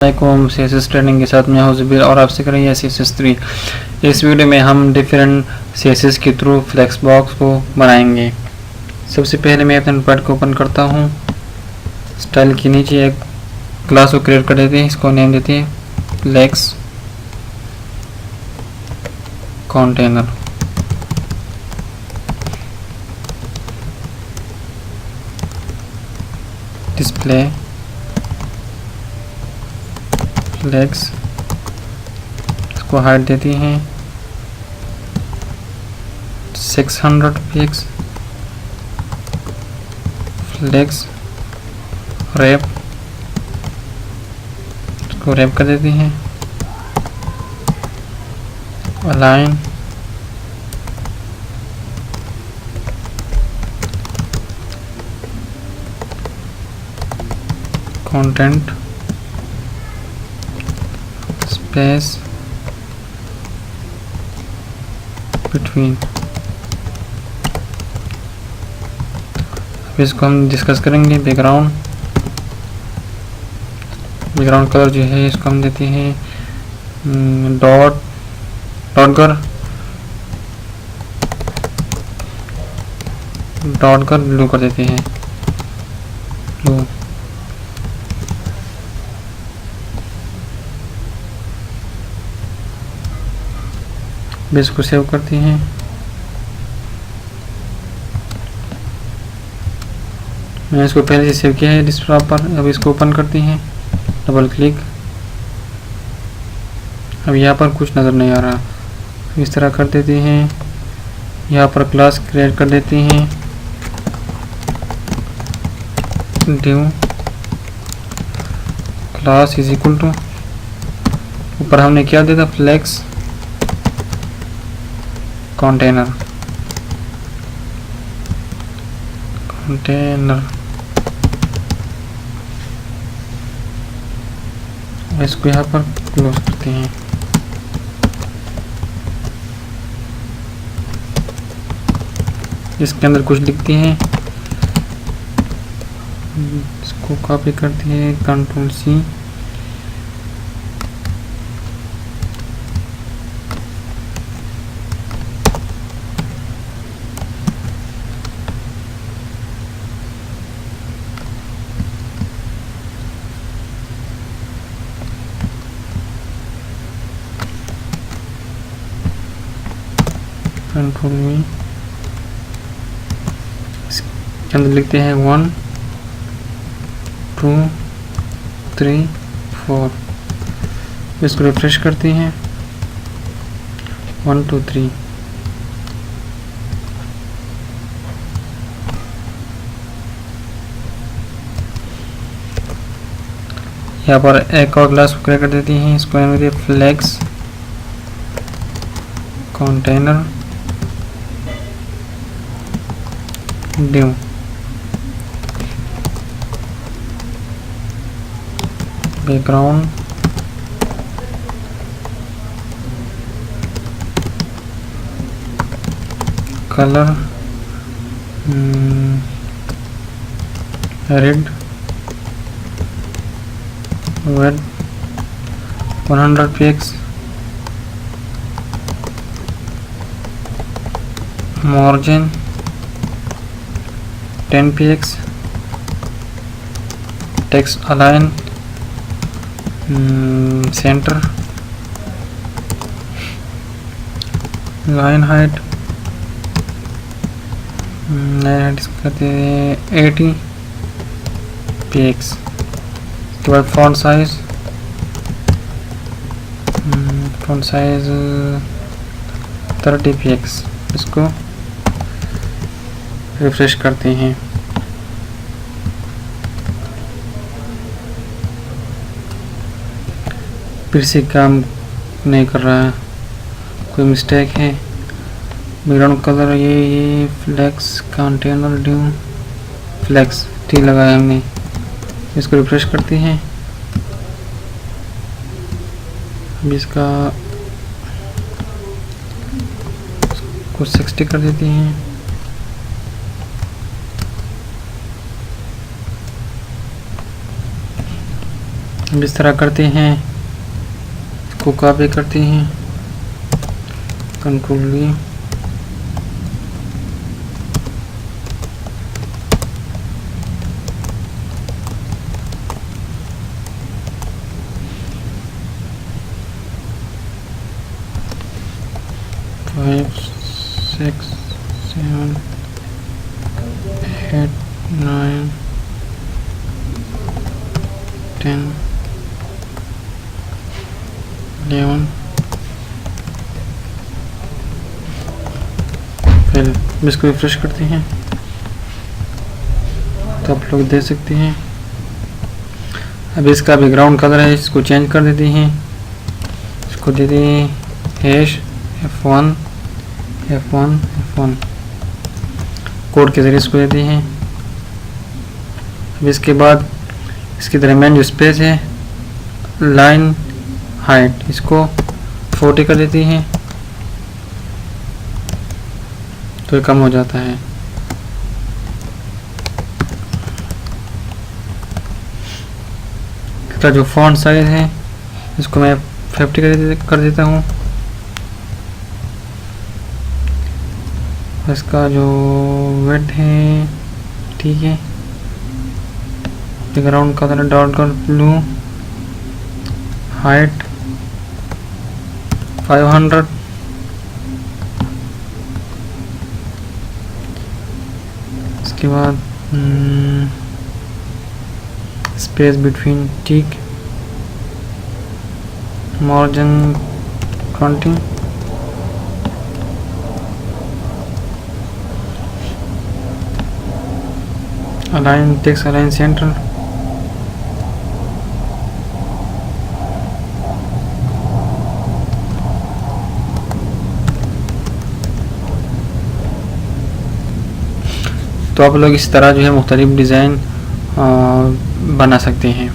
CSS training के साथ मैं हूं ज़ुबैर और आपसे करेंगे CSS3। इस वीडियो में हम डिफरेंट CSS के थ्रू फ्लेक्स बॉक्स को बनाएंगे। सबसे पहले मैं अपने नोटपैड को ओपन करता हूं। स्टाइल के नीचे एक क्लास को क्रिएट कर देते हैं, इसको नेम देते हैं फ्लेक्स कंटेनर। डिस्प्ले फ्लेक्स, इसको हाइट देती हैं 600 पिक्स। फ्लेक्स रैप, इसको रैप कर देती हैं। Align, content space between. अब इसको हम डिस्कस करेंगे। बैकग्राउंड कलर जो है इसको हम देते हैं डॉट कर ब्लू कर देते हैं ब्लू। बेस को सेव करती हैं। मैंने इसको पहले से सेव किया है डेस्कटॉप पर। अब इसको ओपन करती हैं, डबल क्लिक। अब यहाँ पर कुछ नज़र नहीं आ रहा, इस तरह कर देती हैं। यहाँ पर क्लास क्रिएट कर देती हैं div class is equal to, ऊपर हमने क्या दिया था फ्लेक्स कंटेनर। इसको यहाँ पर क्लोज करते हैं। इसके अंदर कुछ लिखती हैं, इसको कॉपी करती है Ctrl+C। Ctrl+V, इसके अंदर लिखते हैं 1 2 3 4। इसको रिफ्रेश करती हैं 1 2 3। यहाँ पर एक और क्लास को क्रिएट कर देती हैं, इसको नाम देते हैं flex container div. Background colour red, width 100 pix. Margin 10 px। Text align centre, line height कहते हैं 80 px। उसके बाद फॉन्ट साइज 30 px। इसको रिफ्रेश करते हैं। फिर से काम नहीं कर रहा है, कोई मिस्टेक है। बैकग्राउंड कलर ये फ्लेक्स कंटेनर ड्यू फ्लेक्स टी लगाया हमने। इसको रिफ्रेश करते हैं। अब इसका कुछ 60 कर देते हैं। अब इस तरह करते हैं, इसको कॉपी करते हैं, कंट्रोल V 5 6 7 8 9 10 11। फिर इसको रिफ्रेश करते हैं तो आप लोग देख सकते हैं। अब इसका बैकग्राउंड कलर है, इसको चेंज कर देते हैं, इसको दे दें F1 कोड के जरिए इसको देते हैं। अब इसके बाद इसके दरमियान जो स्पेस है, लाइन हाइट, इसको 40 कर देते हैं तो ये कम हो जाता है। इसका जो फॉन्ट साइज है इसको मैं 50 कर देता हूँ। इसका जो वेट है, ठीक है, बैकग्राउंड का कलर डार्क ब्लू, हाइट 500, इसके बाद space between tick, margin 20, align text align center, तो आप लोग इस तरह जो है मुख्तलिफ डिज़ाइन बना सकते हैं।